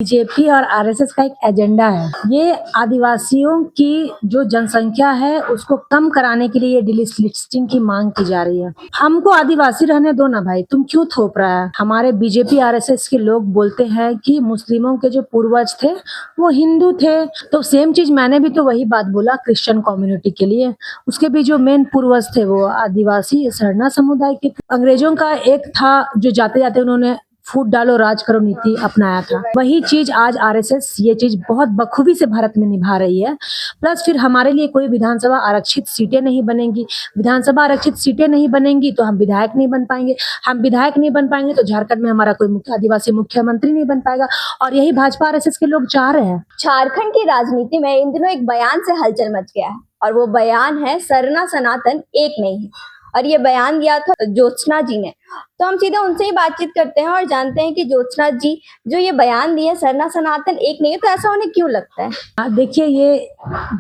BJP और RSS का एक एजेंडा है। ये आदिवासियों की जो जनसंख्या है उसको कम कराने के लिए ये डिलिस्टिंग की मांग की जा रही है। हमको आदिवासी रहने दो ना भाई, तुम क्यों थोप रहा है? हमारे बीजेपी आरएसएस के लोग बोलते हैं कि मुस्लिमों के जो पूर्वज थे वो हिंदू थे, तो सेम चीज मैंने भी तो वही बात बोला क्रिश्चियन कम्युनिटी के लिए। उसके भी जो मेन पूर्वज थे वो आदिवासी सरना समुदाय के थे। अंग्रेजों का एक था जो जाते जाते उन्होंने फूट डालो राज करो नीति अपनाया था, वही चीज आज आरएसएस ये चीज बहुत बखूबी से भारत में निभा रही है। प्लस फिर हमारे लिए कोई विधानसभा आरक्षित सीटें नहीं बनेंगी। विधानसभा आरक्षित सीटें नहीं बनेंगी तो हम विधायक नहीं बन पाएंगे। हम विधायक नहीं बन पाएंगे तो झारखंड में हमारा कोई आदिवासी मुख्यमंत्री नहीं बन पाएगा। और यही भाजपा आरएसएस के लोग चाह रहे हैं। झारखंड की राजनीति में इन दिनों एक बयान से हलचल मच गया है और वो बयान है सरना सनातन एक नहीं है। और ये बयान दिया था ज्योत्सना जी ने। तो हम सीधे उनसे ही बातचीत करते हैं और जानते हैं कि ज्योत्सना जी जो ये बयान दिए सरना सनातन एक नहीं है, तो ऐसा उन्हें क्यों लगता है? देखिए, ये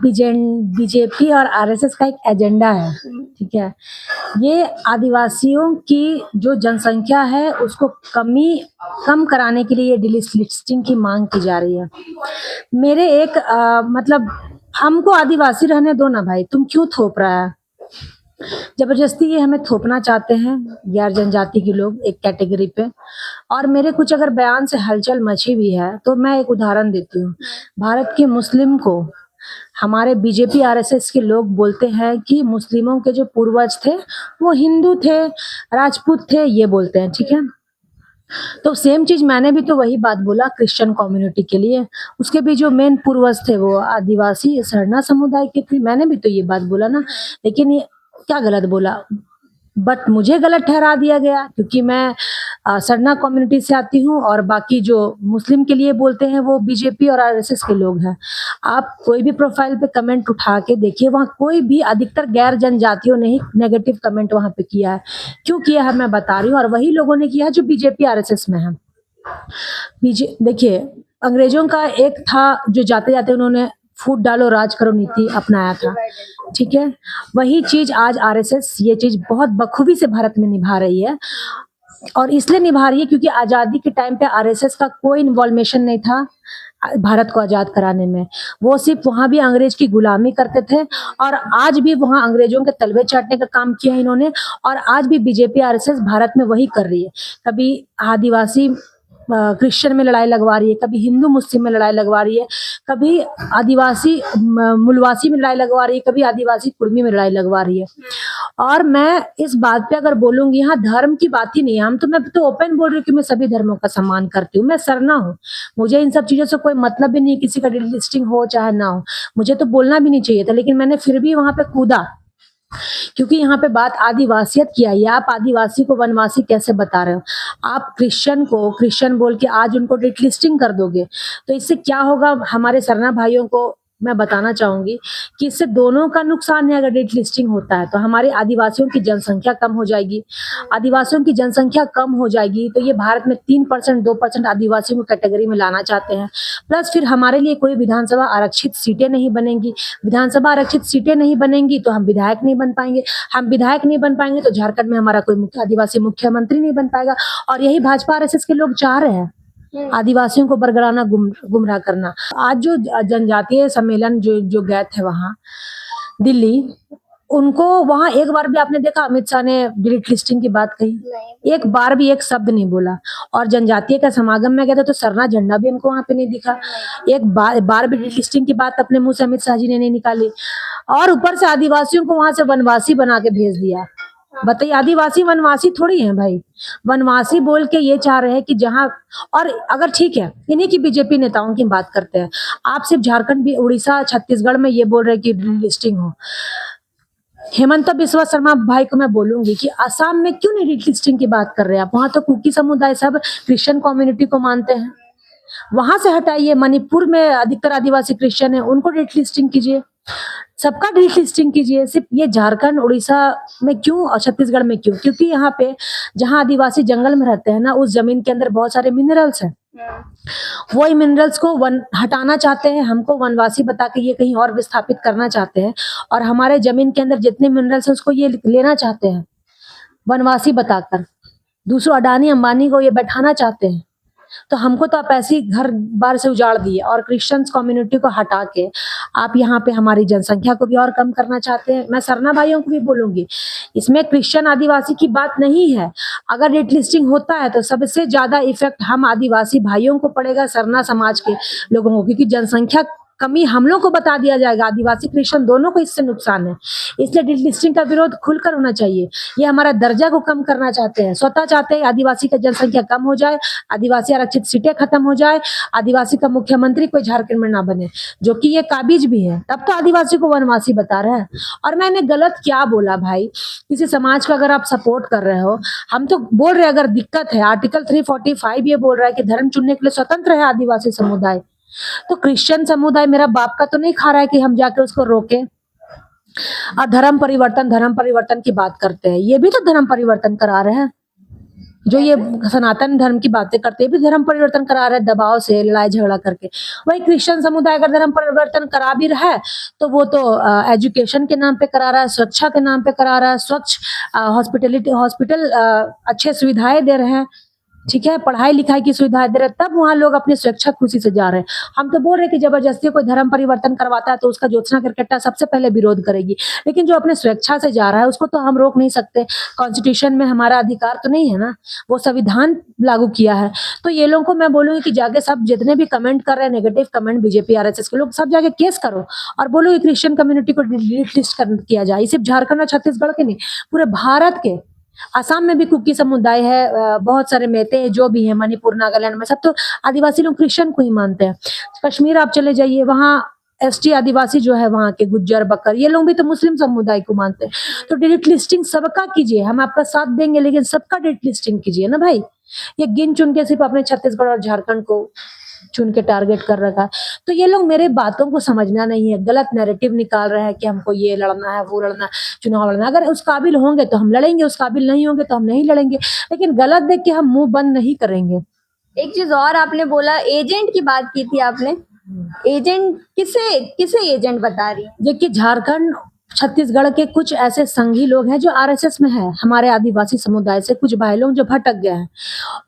बीजेपी और आरएसएस का एक एजेंडा है, ठीक है। ये आदिवासियों की जो जनसंख्या है उसको कम कराने के लिए ये डिलिस्टिंग की मांग की जा रही है। मेरे एक मतलब हमको आदिवासी रहने दो ना भाई, तुम क्यों थोप रहा है? जबरदस्ती ये हमें थोपना चाहते हैं गैर जनजाति के लोग एक कैटेगरी पे। और मेरे कुछ अगर बयान से हलचल मची भी है तो मैं एक उदाहरण देती हूँ। भारत के मुस्लिम को हमारे बीजेपी आरएसएस के लोग बोलते हैं कि मुस्लिमों के जो पूर्वज थे वो हिंदू थे, राजपूत थे, ये बोलते हैं, ठीक है। तो सेम चीज मैंने भी तो वही बात बोला क्रिश्चियन कम्युनिटी के लिए। उसके भी जो मेन पूर्वज थे वो आदिवासी सरना समुदाय के थे। मैंने भी तो ये बात बोला ना, लेकिन ये क्या गलत बोला? बट मुझे गलत ठहरा दिया गया क्योंकि मैं सरना कम्युनिटी से आती हूँ और बाकी जो मुस्लिम के लिए बोलते हैं वो बीजेपी और आरएसएस के लोग हैं। आप कोई भी प्रोफाइल पे कमेंट उठा के देखिए, वहाँ कोई भी अधिकतर गैर जनजातियों ने ही नेगेटिव कमेंट वहाँ पे किया है। क्यों किया है मैं बता रही हूँ, और वही लोगों ने किया है जो बीजेपी आरएसएस में है। देखिए, अंग्रेजों का एक था जो जाते जाते उन्होंने फूट डालो राज करो नीति अपनाया था, ठीक है। वही चीज आज आरएसएस ये चीज बहुत बखूबी से भारत में निभा रही है। और इसलिए निभा रही है क्योंकि आजादी के टाइम पे आरएसएस का कोई इन्वॉल्वेशन नहीं था भारत को आजाद कराने में। वो सिर्फ वहां भी अंग्रेज की गुलामी करते थे और आज भी वहां अंग्रेजों के तलवे चाटने का काम किया है इन्होंने। और आज भी बीजेपी आरएसएस भारत में वही कर रही है। कभी आदिवासी क्रिश्चियन में लड़ाई लगवा रही है, कभी हिंदू मुस्लिम में लड़ाई लगवा रही है, कभी आदिवासी मुलवासी में लड़ाई लगवा रही है, कभी आदिवासी कुर्मी में लड़ाई लगवा रही है। और मैं इस बात पे अगर बोलूंगी, यहाँ धर्म की बात ही नहीं है। मैं तो ओपन बोल रही हूँ कि मैं सभी धर्मों का सम्मान करती हूँ। मैं सरना हूँ, मुझे इन सब चीजों से कोई मतलब भी नहीं, किसी का डिलिस्टिंग हो चाहे ना हो। मुझे तो बोलना भी नहीं चाहिए था, लेकिन मैंने फिर भी वहां पे कूदा क्योंकि यहाँ पे बात आदिवासियत की आई है। आप आदिवासी को वनवासी कैसे बता रहे हो? आप क्रिश्चियन को क्रिश्चियन बोल के आज उनको डिलिस्टिंग कर दोगे तो इससे क्या होगा? हमारे सरना भाइयों को मैं बताना चाहूंगी कि इससे दोनों का नुकसान है। अगर डिलिस्टिंग होता है तो हमारे आदिवासियों की जनसंख्या कम हो जाएगी। आदिवासियों की जनसंख्या कम हो जाएगी तो ये भारत में 3% 2% आदिवासियों को कैटेगरी में लाना चाहते हैं। प्लस फिर हमारे लिए कोई विधानसभा आरक्षित सीटें नहीं बनेंगी। विधानसभा आरक्षित सीटें नहीं बनेंगी तो हम विधायक नहीं बन पाएंगे। हम विधायक नहीं बन पाएंगे तो झारखंड में हमारा कोई आदिवासी मुख्यमंत्री नहीं बन पाएगा। और यही भाजपा आरएसएस के लोग चाह रहे हैं, आदिवासियों को बरगलाना, गुमराह करना। आज जो जनजातीय सम्मेलन जो गए थे वहां दिल्ली, उनको वहां एक बार भी आपने देखा अमित शाह ने डिलिस्टिंग की बात कही? एक बार भी एक शब्द नहीं बोला। और जनजातीय का समागम में गए थे तो सरना झंडा भी हमको वहां पे नहीं दिखा। एक बार भी डिलिस्टिंग की बात अपने मुंह से अमित शाह जी ने नहीं निकाली। और ऊपर से आदिवासियों को वहां से वनवासी बना के भेज दिया। बताइए, आदिवासी वनवासी थोड़ी है भाई। वनवासी बोल के ये चाह रहे हैं कि जहां, और अगर ठीक है इन्हीं की बीजेपी नेताओं की बात करते हैं, आप सिर्फ झारखंड भी, उड़ीसा, छत्तीसगढ़ में ये बोल रहे हैं कि डिलिस्टिंग हो। हेमंत बिस्वा शर्मा भाई को मैं बोलूंगी कि असम में क्यों नहीं डिलिस्टिंग की बात कर रहे हैं आप? वहां तो कुकी समुदाय सब क्रिश्चियन कम्युनिटी को मानते हैं, वहां से हटाइए। मणिपुर में अधिकतर आदिवासी क्रिश्चियन है, उनको डिलिस्टिंग कीजिए, सबका डिलिस्टिंग कीजिए। सिर्फ ये झारखंड उड़ीसा में क्यों और छत्तीसगढ़ में क्यों? क्योंकि यहाँ पे जहाँ आदिवासी जंगल में रहते हैं ना, उस जमीन के अंदर बहुत सारे मिनरल्स हैं। वही मिनरल्स को हटाना चाहते हैं, हमको वनवासी बता के ये कहीं और विस्थापित करना चाहते हैं। और हमारे जमीन के अंदर जितने मिनरल्स हैं उसको ये लेना चाहते हैं वनवासी बताकर। दूसरों अडानी अंबानी को ये बैठाना चाहते हैं। तो हमको तो आप ऐसे ही घर बार से उजाड़ दिए और क्रिश्चियंस कम्युनिटी को हटा के आप यहाँ पे हमारी जनसंख्या को भी और कम करना चाहते हैं। मैं सरना भाइयों को भी बोलूंगी, इसमें क्रिश्चियन आदिवासी की बात नहीं है। अगर रेट लिस्टिंग होता है तो सबसे ज्यादा इफेक्ट हम आदिवासी भाइयों को पड़ेगा, सरना समाज के लोगों को, क्योंकि जनसंख्या कमी हम लोग को बता दिया जाएगा। आदिवासी क्रिश्चियन दोनों को इससे नुकसान है। इसलिए रेट लिस्टिंग का विरोध खुलकर होना चाहिए। ये हमारा दर्जा को कम करना चाहते हैं, स्वतः चाहते हैं आदिवासी की जनसंख्या कम हो जाए, आदिवासी आरक्षित सीटें खत्म हो जाए, आदिवासी का मुख्यमंत्री कोई झारखंड में ना बने, जो कि ये काबिज भी है। तब तो आदिवासी को वनवासी बता रहा है। और मैंने गलत क्या बोला भाई? किसी समाज का अगर आप सपोर्ट कर रहे हो, हम तो बोल रहे हैं अगर दिक्कत है, आर्टिकल 345 ये बोल रहा है कि धर्म चुनने के लिए स्वतंत्र है आदिवासी समुदाय। तो क्रिश्चियन समुदाय मेरा बाप का तो नहीं खा रहा है कि हम जाके उसको रोके। और धर्म परिवर्तन की बात करते हैं, ये भी तो धर्म परिवर्तन करा रहे हैं। जो ये सनातन धर्म की बातें करते हैं, भी धर्म परिवर्तन करा रहे हैं, दबाव से, लड़ाई झगड़ा करके। वही क्रिश्चियन समुदाय अगर धर्म परिवर्तन करा भी रहा है तो वो तो एजुकेशन के नाम पे करा रहा है, सुरक्षा के नाम पे करा रहा है, स्वच्छ हॉस्पिटल अच्छे सुविधाएं दे रहे हैं, ठीक है, पढ़ाई लिखाई की सुविधाएं दे रहे हैं, तब वहां लोग अपनी स्वेच्छा खुशी से जा रहे हैं। हम तो बोल रहे हैं कि जबरदस्ती कोई धर्म परिवर्तन करवाता है तो उसका ज्योत्सना करकट्टा सबसे पहले विरोध करेगी, लेकिन जो अपने स्वेच्छा से जा रहा है उसको तो हम रोक नहीं सकते। कॉन्स्टिट्यूशन में हमारा अधिकार तो नहीं है ना, वो संविधान लागू किया है। तो ये लोगों को मैं बोलूंगी कि जाके सब जितने भी कमेंट कर रहे हैं नेगेटिव कमेंट बीजेपी आरएसएस के लोग, सब जाके केस करो और बोलो कि क्रिश्चियन कम्युनिटी को डिलीट लिस्ट किया जाए। सिर्फ झारखंड और छत्तीसगढ़ के नहीं, पूरे भारत के। आसाम में भी कुकी समुदाय है, बहुत सारे मेते जो भी है, मणिपुर नागालैंड में सब तो आदिवासी लोग क्रिश्चियन को ही मानते हैं। कश्मीर आप चले जाइए, वहाँ एसटी आदिवासी जो है वहाँ के गुज्जर बकर ये लोग भी तो मुस्लिम समुदाय को मानते हैं। तो डिलीट लिस्टिंग सबका कीजिए, हम आपका साथ देंगे, लेकिन सबका डिलीट लिस्टिंग कीजिए ना भाई। ये गिन चुन के सिर्फ अपने छत्तीसगढ़ और झारखंड को चुन के टारगेट कर रखा है। तो ये लोग मेरे बातों को समझना नहीं है, गलत नैरेटिव निकाल रहे हैं कि हमको ये लड़ना है, वो लड़ना है, चुनाव लड़ना है। अगर उस काबिल होंगे तो हम लड़ेंगे, उस काबिल नहीं होंगे तो हम नहीं लड़ेंगे, लेकिन गलत देख के हम मुंह बंद नहीं करेंगे। एक चीज और आपने बोला, एजेंट की बात की थी आपने। एजेंट किसे किसे एजेंट बता रही है? देखिए, झारखंड छत्तीसगढ़ के कुछ ऐसे संघी लोग हैं जो आरएसएस में है, हमारे आदिवासी समुदाय से कुछ भाई लोग जो भटक गए हैं,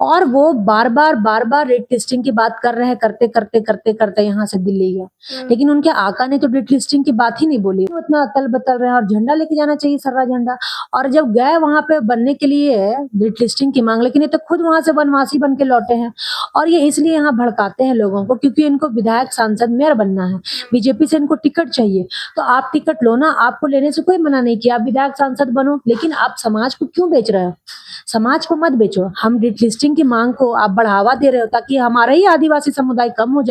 और वो बार बार रेट लिस्टिंग की बात कर रहे हैं, करते यहाँ से दिल्ली गए, लेकिन उनके आका ने तो रेट लिस्टिंग की बात ही नहीं बोली। वो इतना अतल बतल रहे हैं, और झंडा लेके जाना चाहिए, सर्रा झंडा। और जब गए वहां पे बनने के लिए रेट लिस्टिंग की मांग, लेकिन ये तो खुद वहां से वनवासी बन के लौटे हैं। और ये इसलिए यहाँ भड़काते हैं लोगों को क्योंकि इनको विधायक, सांसद, मेयर बनना है, बीजेपी से इनको टिकट चाहिए। तो आप टिकट लो ना, आपको लेने से कोई मना नहीं किया, आप विधायक सांसद बनो, लेकिन आप समाज को क्यों बेच रहे हो? समाज को मत बेचो। हम रेट लिस्टिंग की मांग को आप बढ़ावा दे रहे हो ताकि हमारा ही आदिवासी समुदाय कम हो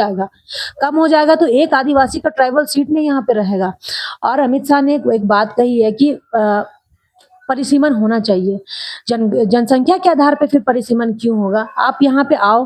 जाएगा तो एक आदिवासी का ट्राइबल सीट नहीं यहाँ पे रहेगा। और अमित शाह ने एक बात कही है कि परिसीमन होना चाहिए। जनसंख्या के आधार पे फिर परिसीमन क्यों होगा? आप यहाँ पे आओ,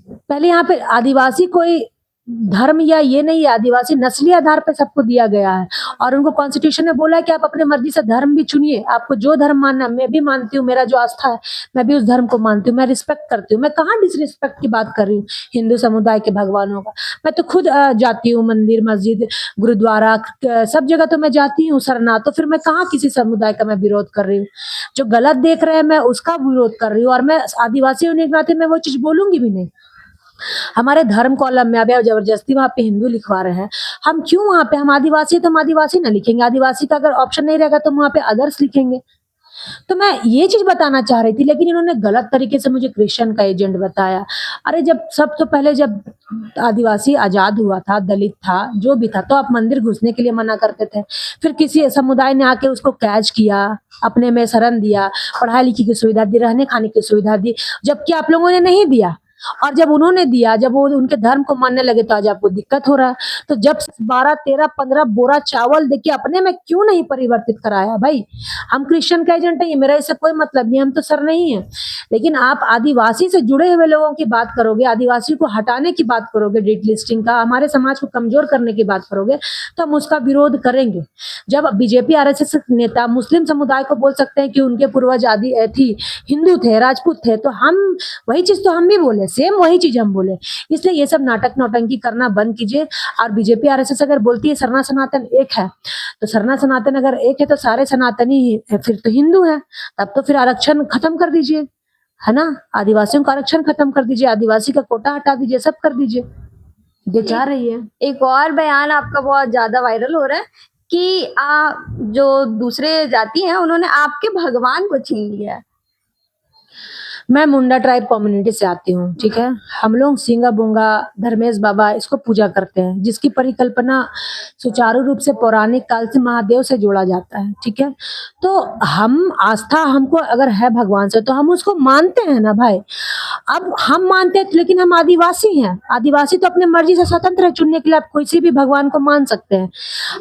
पहले यहाँ पे आदिवासी कोई धर्म या ये नहीं है, आदिवासी नस्ली आधार पे सबको दिया गया है। और उनको कॉन्स्टिट्यूशन में बोला है कि आप अपने मर्जी से धर्म भी चुनिए, आपको जो धर्म मानना। मैं भी मानती हूँ, मेरा जो आस्था है मैं भी उस धर्म को मानती हूँ, मैं रिस्पेक्ट करती हूँ। मैं कहाँ डिसरिस्पेक्ट की बात कर रही हूँ हिंदू समुदाय के भगवानों का। मैं तो खुद जाती हूँ मंदिर, मस्जिद, गुरुद्वारा, सब जगह तो मैं जाती हूँ सरना। तो फिर मैं कहाँ किसी समुदाय का मैं विरोध कर रही हूँ? जो गलत देख रहे हैं मैं उसका विरोध कर रही हूँ, और मैं आदिवासी होने के नाते मैं वो चीज बोलूंगी भी नहीं। हमारे धर्म कॉलम में अब जबरदस्ती वहां पे हिंदू लिखवा रहे हैं, हम क्यों वहां पे? हम आदिवासी है तो हम आदिवासी ना लिखेंगे? आदिवासी का अगर ऑप्शन नहीं रहेगा तो वहां पे अदर्स लिखेंगे। तो मैं ये चीज बताना चाह रही थी, लेकिन इन्होंने गलत तरीके से मुझे क्रिश्चियन का एजेंट बताया। अरे जब सब तो पहले जब आदिवासी आजाद हुआ था, दलित था, जो भी था, तो आप मंदिर घुसने के लिए मना करते थे। फिर किसी समुदाय ने आके उसको कैच किया, अपने में शरण दिया, पढ़ाई लिखी की सुविधा दी, रहने खाने की सुविधा दी, जबकि आप लोगों ने नहीं दिया। और जब उन्होंने दिया, जब वो उनके धर्म को मानने लगे तो आज आपको दिक्कत हो रहा है। तो जब 12, 13, 15 बोरा चावल देके अपने में क्यों नहीं परिवर्तित कराया भाई? हम क्रिश्चियन का एजेंट है, मेरा इससे कोई मतलब नहीं, हम तो सर नहीं है। लेकिन आप आदिवासी से जुड़े हुए लोगों की बात करोगे, आदिवासी को हटाने की बात करोगे, रेट लिस्टिंग का, हमारे समाज को कमजोर करने की बात करोगे, तो हम उसका विरोध करेंगे। जब बीजेपी आरएसएस नेता मुस्लिम समुदाय को बोल सकते हैं कि उनके पूर्वज आदि थी, हिंदू थे, राजपूत थे, तो हम वही चीज तो हम भी बोले, सेम वही चीज हम बोले। इसलिए ये सब नाटक नौटंकी करना बंद कीजिए। और बीजेपी आरएसएस अगर बोलती है सरना सनातन एक है, तो सरना सनातन अगर एक है तो सारे सनातनी फिर तो हिंदू है, तब तो फिर आरक्षण खत्म कर दीजिए। है ना। आदिवासियों का आरक्षण खत्म कर दीजिए, आदिवासी का कोटा हटा दीजिए, सब कर दीजिए, ये चाह रही है। एक और बयान आपका बहुत ज्यादा वायरल हो रहा है कि जो दूसरे जाति हैं उन्होंने आपके भगवान को छीन लिया है। मैं मुंडा ट्राइब कम्युनिटी से आती हूँ, ठीक है। हम लोग सिंगा बुंगा धर्मेश बाबा इसको पूजा करते हैं, जिसकी परिकल्पना सुचारू रूप से पौराणिक काल से महादेव से जोड़ा जाता है, ठीक है। तो हम आस्था हमको अगर है भगवान से तो हम उसको मानते हैं ना भाई। अब हम मानते हैं लेकिन हम आदिवासी हैं, आदिवासी तो अपने मर्जी से स्वतंत्र है, चुनने के लिए आप किसी भी भगवान को मान सकते हैं।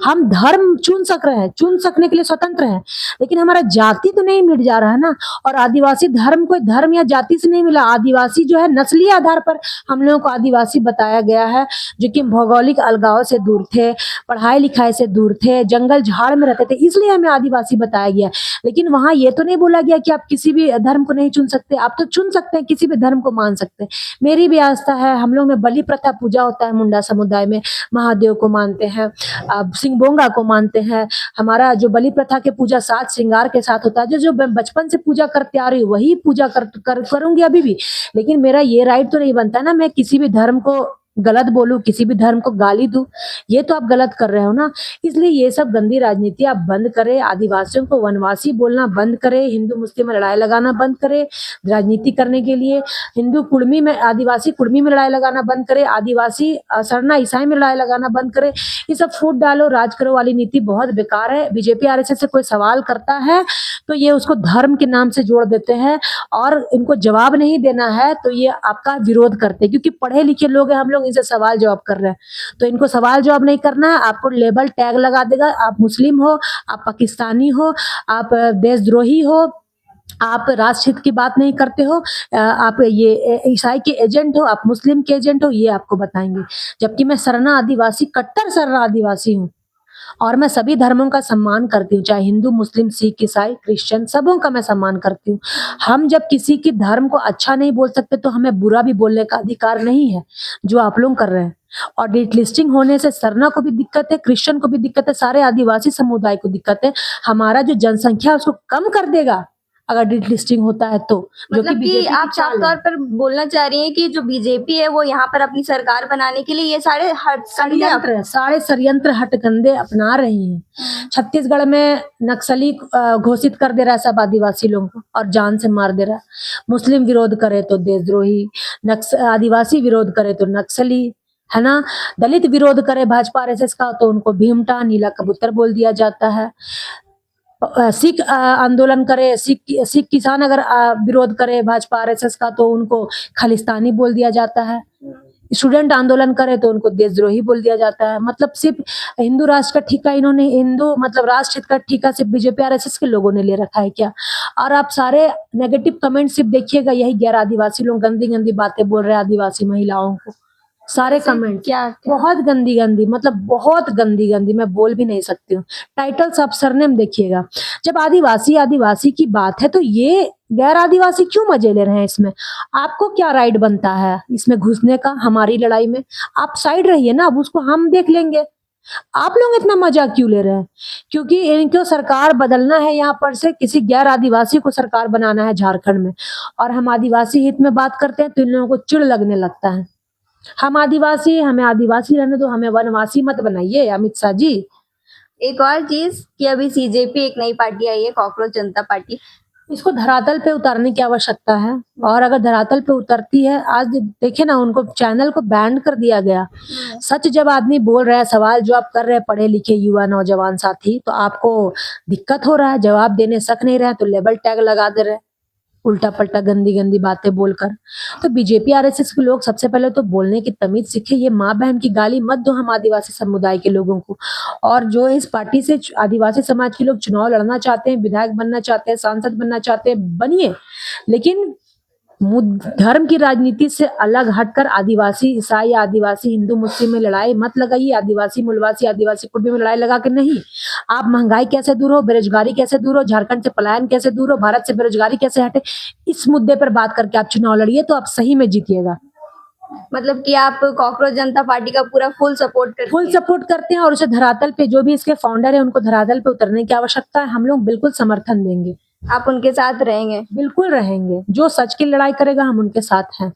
हम धर्म चुन सकने के लिए स्वतंत्र हैं, लेकिन हमारा जाति तो नहीं मिट जा रहा है ना। और आदिवासी धर्म कोई धर्म या जाति से नहीं मिला, आदिवासी जो है नस्लीय आधार पर हम लोगों को आदिवासी बताया गया है, जो कि भौगोलिक अलगाव से दूर थे, पढ़ाई लिखाई से दूर थे, जंगल झाड़ में रहते थे, इसलिए हमें आदिवासी बताया गया। लेकिन वहां ये तो नहीं बोला गया कि आप किसी भी धर्म को नहीं चुन सकते, आप तो चुन सकते हैं, किसी भी धर्म को मान सकते हैं। मेरी भी आस्था है, हम लोग में बलि प्रथा पूजा होता है, मुंडा समुदाय में महादेव को मानते हैं, सिंगबोंगा को मानते हैं। हमारा जो बलि प्रथा के पूजा सात श्रृंगार के साथ होता है, जो मैं बचपन से पूजा करते आ रही हूँ वही पूजा करूंगी अभी भी। लेकिन मेरा ये राइट तो नहीं बनता ना मैं किसी भी धर्म को गलत बोलूं, किसी भी धर्म को गाली दूं, ये तो आप गलत कर रहे हो ना। इसलिए ये सब गंदी राजनीति आप बंद करें, आदिवासियों को वनवासी बोलना बंद करें, हिंदू मुस्लिम में लड़ाई लगाना बंद करें राजनीति करने के लिए, हिंदू कुर्मी में आदिवासी कुर्मी में लड़ाई लगाना बंद करें, आदिवासी सरना ईसाई में लड़ाई लगाना बंद करें। ये सब फूट डालो राज करो वाली नीति बहुत बेकार है। बीजेपी आरएसएस से कोई सवाल करता है तो ये उसको धर्म के नाम से जोड़ देते हैं, और इनको जवाब नहीं देना है तो ये आपका विरोध करते हैं, क्योंकि पढ़े लिखे लोग हैं हम लोग, इनसे सवाल जवाब कर रहे हैं। तो इनको सवाल जवाब नहीं करना है, आपको लेबल टैग लगा देगा, आप मुस्लिम हो, आप पाकिस्तानी हो, आप देशद्रोही हो, आप राष्ट्र हित की बात नहीं करते हो, आप ये ईसाई के एजेंट हो, आप मुस्लिम के एजेंट हो, ये आपको बताएंगे। जबकि मैं सरना आदिवासी, कट्टर सरना आदिवासी हूँ, और मैं सभी धर्मों का सम्मान करती हूँ, चाहे हिंदू मुस्लिम सिख ईसाई क्रिश्चियन, सबों का मैं सम्मान करती हूँ। हम जब किसी की धर्म को अच्छा नहीं बोल सकते तो हमें बुरा भी बोलने का अधिकार नहीं है, जो आप लोग कर रहे हैं। और डिट लिस्टिंग होने से सरना को भी दिक्कत है, क्रिश्चियन को भी दिक्कत है, सारे आदिवासी समुदाय को दिक्कत है। हमारा जो जनसंख्या है उसको कम कर देगा अगर डिट लिस्टिंग होता है तो, जो मतलब कि बीजेपी की आप साफ चाल है। तौर पर बोलना चाह रही हैं कि जो बीजेपी है वो यहाँ पर अपनी सरकार बनाने के लिए ये सारे षड्यंत्र है, सारे षड्यंत्र हटकंडे अपना रही हैं। छत्तीसगढ़ में नक्सली घोषित कर दे रहा है सब आदिवासी लोगों को और जान से मार दे रहा है। मुस्लिम विरोध करे तो देशद्रोही, आदिवासी विरोध करे तो नक्सली, है ना। दलित विरोध करे भाजपा आरएसएस का तो उनको भीमटा नीला कबूतर बोल दिया जाता है। सिख आंदोलन करे, सिख किसान अगर विरोध करे भाजपा आरएसएस का तो उनको खालिस्तानी बोल दिया जाता है। स्टूडेंट आंदोलन करे तो उनको देशद्रोही बोल दिया जाता है। मतलब सिर्फ हिंदू राष्ट्र का ठेका इन्होंने, हिंदू मतलब राष्ट्र हित का ठेका सिर्फ बीजेपी आरएसएस के लोगों ने ले रखा है क्या? और आप सारे नेगेटिव कमेंट सिर्फ देखिएगा, यही गैर आदिवासी लोग गंदी गंदी बातें बोल रहे हैं आदिवासी महिलाओं को, सारे कमेंट क्या बहुत गंदी गंदी, मतलब बहुत गंदी गंदी, मैं बोल भी नहीं सकती हूँ। टाइटल्स आप सरनेम देखिएगा। जब आदिवासी आदिवासी की बात है तो ये गैर आदिवासी क्यों मजे ले रहे हैं इसमें? आपको क्या राइट बनता है इसमें घुसने का हमारी लड़ाई में? आप साइड रहिए ना, अब उसको हम देख लेंगे। आप लोग इतना मजा क्यों ले रहे हैं? क्योंकि इनको सरकार बदलना है, यहाँ पर से किसी गैर आदिवासी को सरकार बनाना है झारखंड में, और हम आदिवासी हित में बात करते हैं तो इन लोगों को चिढ़ लगने लगता है। हम आदिवासी, हमें आदिवासी रहने दो, हमें वनवासी मत बनाइए अमित शाह जी। एक और चीज कि अभी सीजेपी एक नई पार्टी आई है, कॉकरोच जनता पार्टी, इसको धरातल पे उतारने की आवश्यकता है, और अगर धरातल पे उतरती है, आज देखे ना उनको चैनल को बैन कर दिया गया। सच जब आदमी बोल रहा है, सवाल जो आप कर रहे हैं पढ़े लिखे युवा नौजवान साथी, तो आपको दिक्कत हो रहा है, जवाब देने सक नहीं रहे तो लेबल टैग लगा दे रहे, उल्टा पल्टा गंदी गंदी बातें बोलकर। तो बीजेपी आरएसएस के लोग सबसे पहले तो बोलने की तमीज सीखे, ये माँ बहन की गाली मत दो हम आदिवासी समुदाय के लोगों को। और जो इस पार्टी से आदिवासी समाज के लोग चुनाव लड़ना चाहते हैं, विधायक बनना चाहते हैं, सांसद बनना चाहते हैं, बनिए, लेकिन धर्म की राजनीति से अलग हटकर आदिवासी ईसाई, आदिवासी हिंदू मुस्लिम में लड़ाई मत लगाइए, आदिवासी मूलवासी आदिवासी कुर्मी में लड़ाई लगा के नहीं। आप महंगाई कैसे दूर हो, बेरोजगारी कैसे दूर हो, झारखंड से पलायन कैसे दूर हो, भारत से बेरोजगारी कैसे हटे, इस मुद्दे पर बात करके आप चुनाव लड़िए तो आप सही में जीतिएगा। मतलब कि आप कॉकरोच जनता पार्टी का पूरा फुल सपोर्ट करते हैं, और उसे धरातल पे जो भी इसके फाउंडर है उनको धरातल पे उतरने की आवश्यकता है, हम लोग बिल्कुल समर्थन देंगे। आप उनके साथ रहेंगे? बिल्कुल रहेंगे। जो सच की लड़ाई करेगा हम उनके साथ हैं।